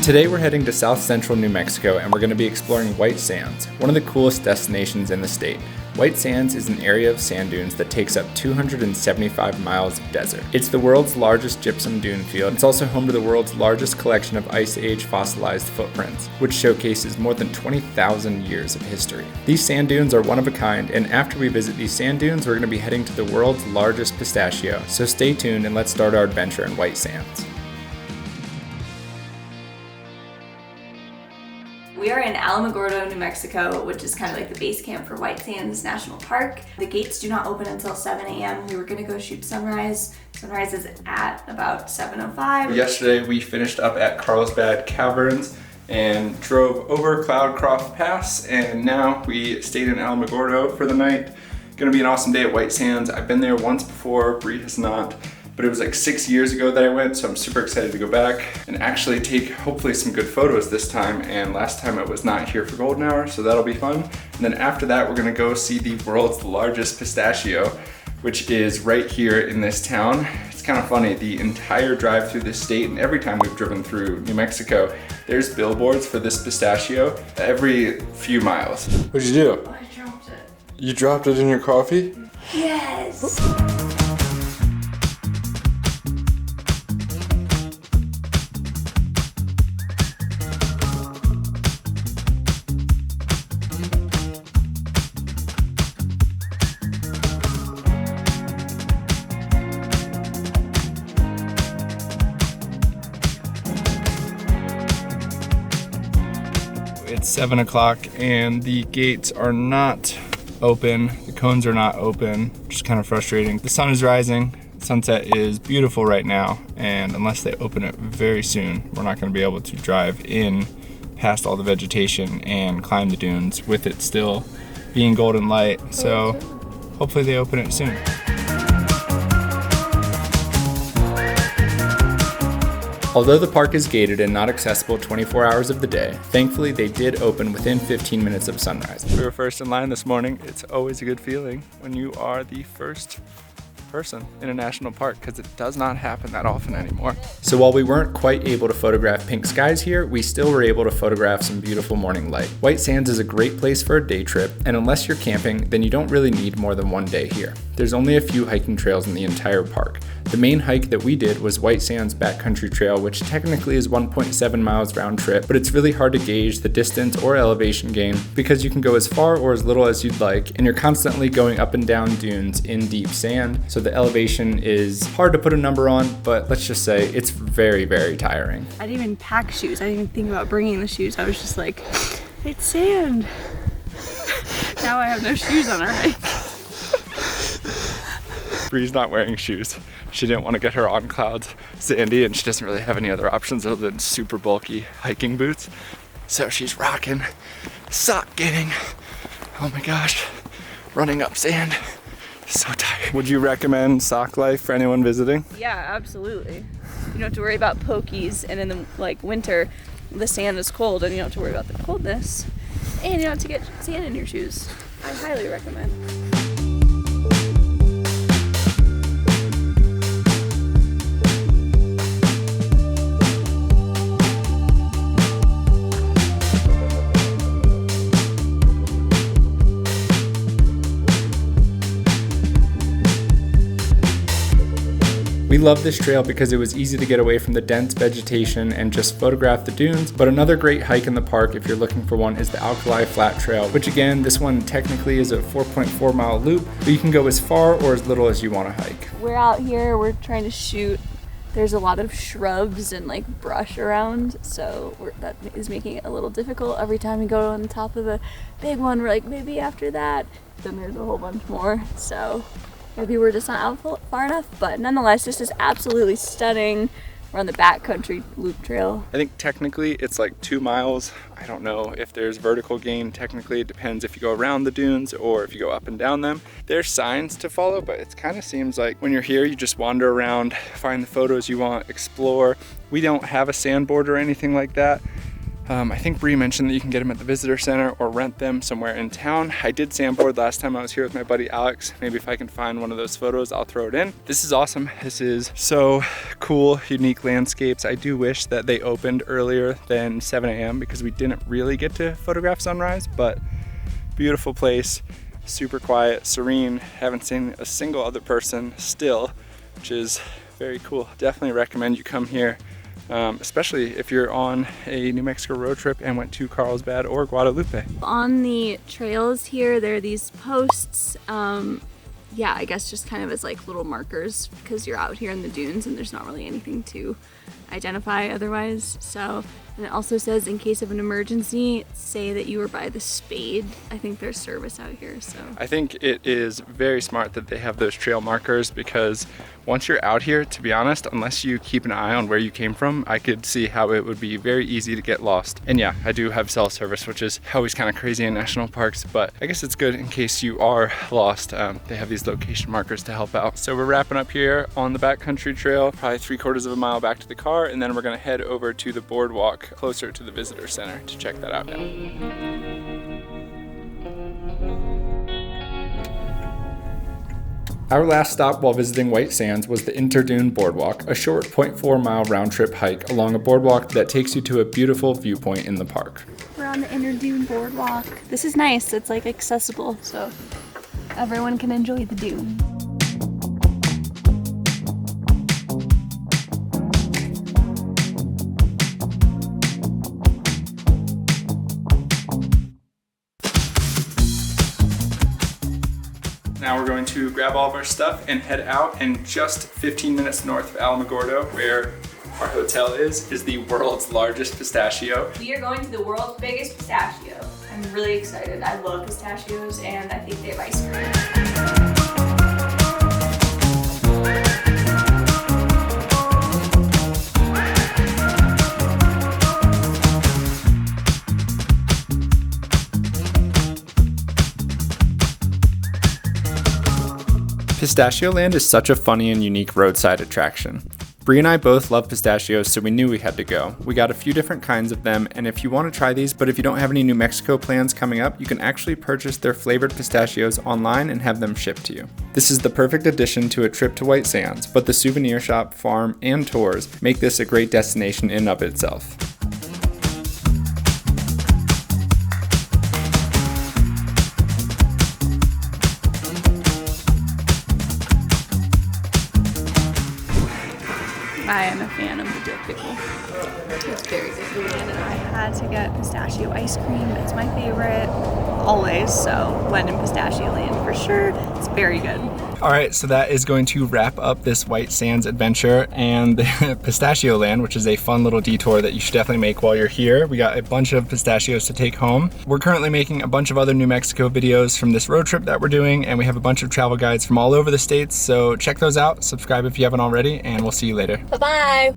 Today we're heading to south central New Mexico and we're going to be exploring White Sands, one of the coolest destinations in the state. White Sands is an area of sand dunes that takes up 275 miles of desert. It's the world's largest gypsum dune field. It's also home to the world's largest collection of Ice Age fossilized footprints, which showcases more than 20,000 years of history. These sand dunes are one of a kind, and after we visit these sand dunes, we're going to be heading to the world's largest pistachio. So stay tuned and let's start our adventure in White Sands. We are in Alamogordo, New Mexico, which is kind of like the base camp for White Sands National Park. The gates do not open until 7 a.m. We were gonna go shoot sunrise. Sunrise is at about 7:05. Yesterday we finished up at Carlsbad Caverns and drove over Cloudcroft Pass, and now we stayed in Alamogordo for the night. Gonna be an awesome day at White Sands. I've been there once before, Bree has not. But it was like 6 years ago that I went, so I'm super excited to go back and actually take hopefully some good photos this time. And last time I was not here for golden hour, so that'll be fun. And then after that, we're gonna go see the world's largest pistachio, which is right here in this town. It's kind of funny, the entire drive through the state and every time we've driven through New Mexico, there's billboards for this pistachio every few miles. What'd you do? Oh, I dropped it. You dropped it in your coffee? Yes. It's 7 o'clock and the gates are not open. The cones are not open, which is kind of frustrating. The sun is rising. Sunset is beautiful right now, and unless they open it very soon, we're not going to be able to drive in past all the vegetation and climb the dunes with it still being golden light. So hopefully they open it soon. Although the park is gated and not accessible 24 hours of the day, thankfully they did open within 15 minutes of sunrise. We were first in line this morning. It's always a good feeling when you are the first person in a national park, because it does not happen that often anymore. So while we weren't quite able to photograph pink skies here, we still were able to photograph some beautiful morning light. White Sands is a great place for a day trip, and unless you're camping, then you don't really need more than one day here. There's only a few hiking trails in the entire park. The main hike that we did was White Sands Backcountry Trail, which technically is 1.7 miles round trip, but it's really hard to gauge the distance or elevation gain because you can go as far or as little as you'd like, and you're constantly going up and down dunes in deep sand, so the elevation is hard to put a number on, but let's just say it's very, very tiring. I didn't even pack shoes. I didn't even think about bringing the shoes. I was just like, it's sand. Now I have no shoes on our hike. Bree's not wearing shoes. She didn't want to get her on clouds sandy, and she doesn't really have any other options other than super bulky hiking boots. So she's rocking sock getting. Oh my gosh, running up sand. So tired. Would you recommend Sock Life for anyone visiting? Yeah, absolutely. You don't have to worry about pokies, and in the winter, the sand is cold, and you don't have to worry about the coldness, and you don't have to get sand in your shoes. I highly recommend. We love this trail because it was easy to get away from the dense vegetation and just photograph the dunes, but another great hike in the park if you're looking for one is the Alkali Flat Trail, which again, this one technically is a 4.4 mile loop, but you can go as far or as little as you want to hike. We're out here, we're trying to shoot. There's a lot of shrubs and brush around, so that is making it a little difficult. Every time we go on the top of a big one, we're like, maybe after that, then there's a whole bunch more, so maybe we're just not out far enough, but nonetheless, this is absolutely stunning. We're on the backcountry loop trail. I think technically it's 2 miles. I don't know if there's vertical gain. Technically, it depends if you go around the dunes or if you go up and down them. There's signs to follow, but it kind of seems like when you're here, you just wander around, find the photos you want, explore. We don't have a sandboard or anything like that. I think Bree mentioned that you can get them at the visitor center or rent them somewhere in town. I did sandboard last time I was here with my buddy Alex. Maybe if I can find one of those photos, I'll throw it in. This is awesome. This is so cool, unique landscapes. I do wish that they opened earlier than 7 a.m. because we didn't really get to photograph sunrise, but beautiful place, super quiet, serene. Haven't seen a single other person still, which is very cool. Definitely recommend you come here. Especially if you're on a New Mexico road trip and went to Carlsbad or Guadalupe. On the trails here, there are these posts, yeah, I guess just kind of as like little markers because you're out here in the dunes and there's not really anything to identify otherwise. So, and it also says in case of an emergency, say that you were by the Spade. I think there's service out here, so. I think it is very smart that they have those trail markers because once you're out here, to be honest, unless you keep an eye on where you came from, I could see how it would be very easy to get lost. And yeah, I do have cell service, which is always kind of crazy in national parks, but I guess it's good in case you are lost. They have these location markers to help out. So we're wrapping up here on the backcountry trail, probably 3/4 of a mile back to the car, and then we're gonna head over to the boardwalk closer to the visitor center to check that out now. Our last stop while visiting White Sands was the Interdune Boardwalk, a short 0.4-mile round-trip hike along a boardwalk that takes you to a beautiful viewpoint in the park. We're on the Interdune Boardwalk. This is nice, it's like accessible, so everyone can enjoy the dune. Now we're going to grab all of our stuff and head out, and just 15 minutes north of Alamogordo, where our hotel is the world's largest pistachio. We are going to the world's biggest pistachio. I'm really excited. I love pistachios and I think they have ice cream. Pistachio Land is such a funny and unique roadside attraction. Bree and I both love pistachios, so we knew we had to go. We got a few different kinds of them, and if you want to try these, but if you don't have any New Mexico plans coming up, you can actually purchase their flavored pistachios online and have them shipped to you. This is the perfect addition to a trip to White Sands, but the souvenir shop, farm, and tours make this a great destination in and of itself. I am a fan of the dill pickle. It's very good. And I had to get pistachio ice cream. It's my favorite always, so when in Pistachio Land for sure. It's very good. All right, so that is going to wrap up this White Sands adventure and the Pistachio Land, which is a fun little detour that you should definitely make while you're here. We got a bunch of pistachios to take home. We're currently making a bunch of other New Mexico videos from this road trip that we're doing, and we have a bunch of travel guides from all over the states, so check those out, subscribe if you haven't already, and we'll see you later. Bye-bye.